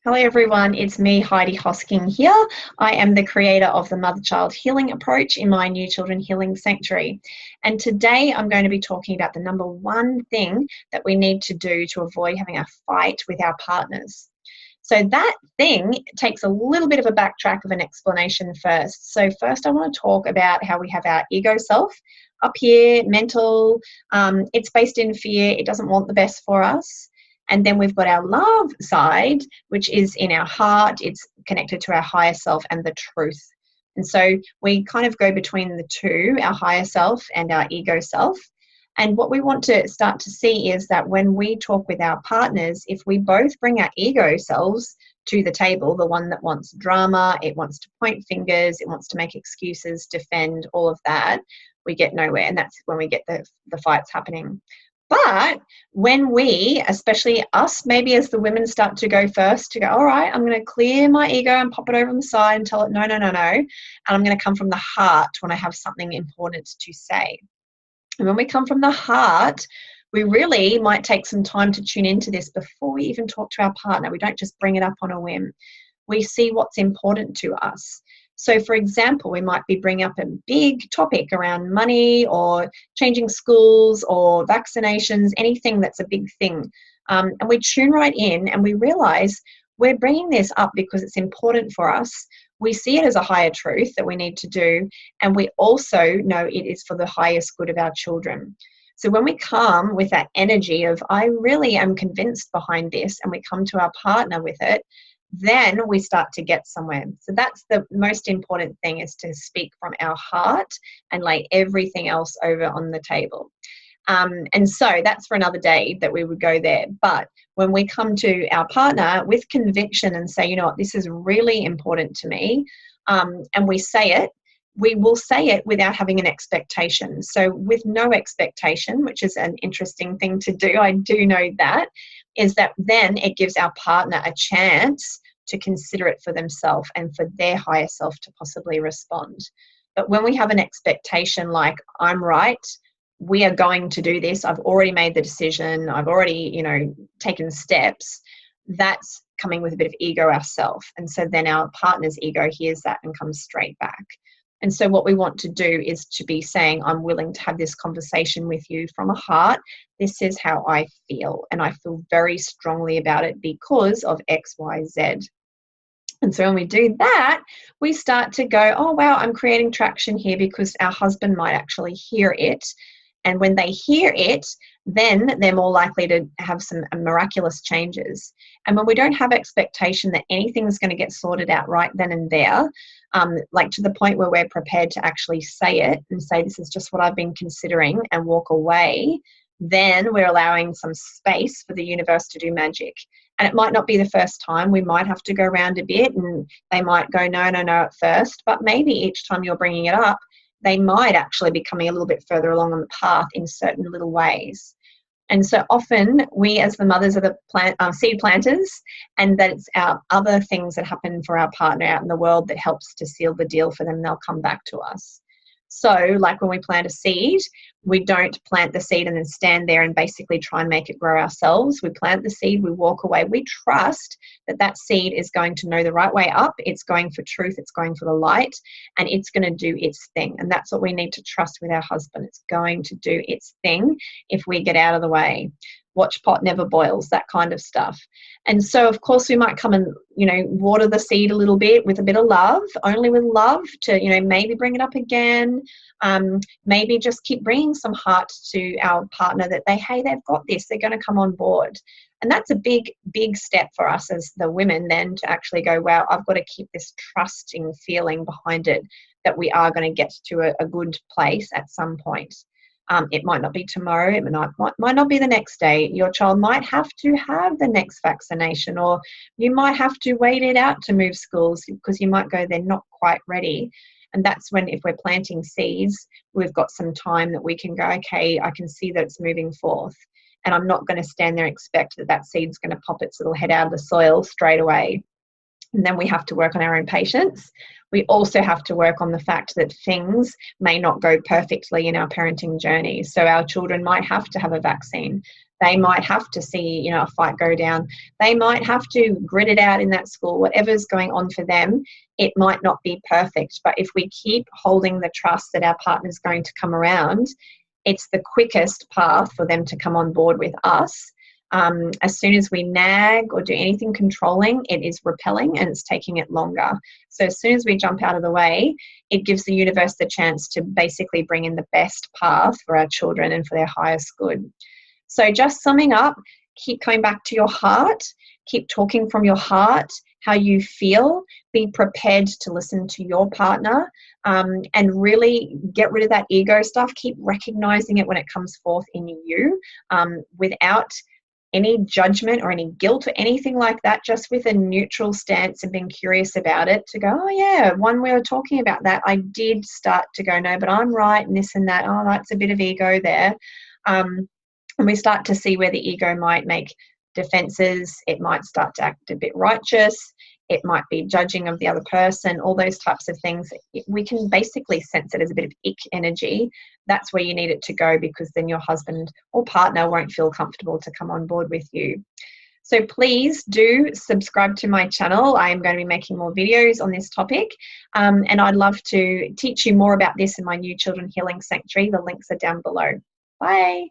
Hello everyone, it's me, Heidi Hosking here. I am the creator of the Mother-Child Healing Approach in my New Children Healing Sanctuary. And today I'm going to be talking about the number one thing that we need to do to avoid having a fight with our partners. So that thing takes a little bit of a backtrack of an explanation first. So first I want to talk about how we have our ego self up here, mental, it's based in fear, it doesn't want the best for us. And then we've got our love side, which is in our heart. It's connected to our higher self and the truth. And so we kind of go between the two, our higher self and our ego self. And what we want to start to see is that when we talk with our partners, if we both bring our ego selves to the table, the one that wants drama, it wants to point fingers, it wants to make excuses, defend, all of that, we get nowhere. And that's when we get the fights happening. But when we, especially us, maybe as the women start to go first, to go, all right, I'm going to clear my ego and pop it over on the side and tell it, no. And I'm going to come from the heart when I have something important to say. And when we come from the heart, we really might take some time to tune into this before we even talk to our partner. We don't just bring it up on a whim. We see what's important to us. So, for example, we might be bringing up a big topic around money or changing schools or vaccinations, anything that's a big thing. And we tune right in and we realize we're bringing this up because it's important for us. We see it as a higher truth that we need to do. And we also know it is for the highest good of our children. So when we come with that energy of, I really am convinced behind this, and we come to our partner with it, then we start to get somewhere. So that's the most important thing, is to speak from our heart and lay everything else over on the table. And so that's for another day that we would go there. But when we come to our partner with conviction and say, you know what, this is really important to me, and we say it, we will say it without having an expectation. So with no expectation, which is an interesting thing to do, I do know that, is that then it gives our partner a chance to consider it for themselves and for their higher self to possibly respond. But when we have an expectation like, I'm right, we are going to do this, I've already made the decision, I've already, taken steps, that's coming with a bit of ego ourselves. And so then our partner's ego hears that and comes straight back. And so what we want to do is to be saying, I'm willing to have this conversation with you from a heart. This is how I feel. And I feel very strongly about it because of X, Y, Z. And so when we do that, we start to go, oh, wow, I'm creating traction here, because our husband might actually hear it. And when they hear it, then they're more likely to have some miraculous changes. And when we don't have expectation that anything's going to get sorted out right then and there, like to the point where we're prepared to actually say it and say, this is just what I've been considering, and walk away, then we're allowing some space for the universe to do magic. And it might not be the first time. We might have to go around a bit and they might go, no at first. But maybe each time you're bringing it up, they might actually be coming a little bit further along on the path in certain little ways. And so often we, as the mothers, are the seed planters, and that it's our other things that happen for our partner out in the world that helps to seal the deal for them. They'll come back to us. So like when we plant a seed, we don't plant the seed and then stand there and basically try and make it grow ourselves. We plant the seed, we walk away. We trust that that seed is going to know the right way up. It's going for truth. It's going for the light, and it's going to do its thing. And that's what we need to trust with our husband. It's going to do its thing if we get out of the way. Watch pot never boils, that kind of stuff. And so, of course, we might come and, water the seed a little bit with a bit of love, only with love, to, maybe bring it up again. Maybe just keep bringing some heart to our partner that they've got this, they're going to come on board. And that's a big, big step for us as the women then, to actually go, wow, I've got to keep this trusting feeling behind it, that we are going to get to a good place at some point. It might not be tomorrow, it might not be the next day. Your child might have to have the next vaccination, or you might have to wait it out to move schools, because you might go, they're not quite ready. And that's when, if we're planting seeds, we've got some time that we can go, okay, I can see that it's moving forth. And I'm not going to stand there and expect that seed's going to pop its little head out of the soil straight away. And then we have to work on our own patience. We also have to work on the fact that things may not go perfectly in our parenting journey. So our children might have to have a vaccine. They might have to see, a fight go down. They might have to grit it out in that school. Whatever's going on for them, it might not be perfect. But if we keep holding the trust that our partner's going to come around, it's the quickest path for them to come on board with us. As soon as we nag or do anything controlling, it is repelling and it's taking it longer. So as soon as we jump out of the way, it gives the universe the chance to basically bring in the best path for our children and for their highest good. So just summing up, keep coming back to your heart, keep talking from your heart, how you feel, be prepared to listen to your partner, and really get rid of that ego stuff. Keep recognizing it when it comes forth in you, without any judgment or any guilt or anything like that, just with a neutral stance and being curious about it, to go, oh yeah, when we were talking about that, I did start to go, no, but I'm right and this and that. Oh, that's a bit of ego there. And we start to see where the ego might make defenses. It might start to act a bit righteous. It might be judging of the other person, all those types of things. We can basically sense it as a bit of ick energy. That's where you need it to go, because then your husband or partner won't feel comfortable to come on board with you. So please do subscribe to my channel. I am going to be making more videos on this topic, and I'd love to teach you more about this in my New Children Healing Sanctuary. The links are down below. Bye.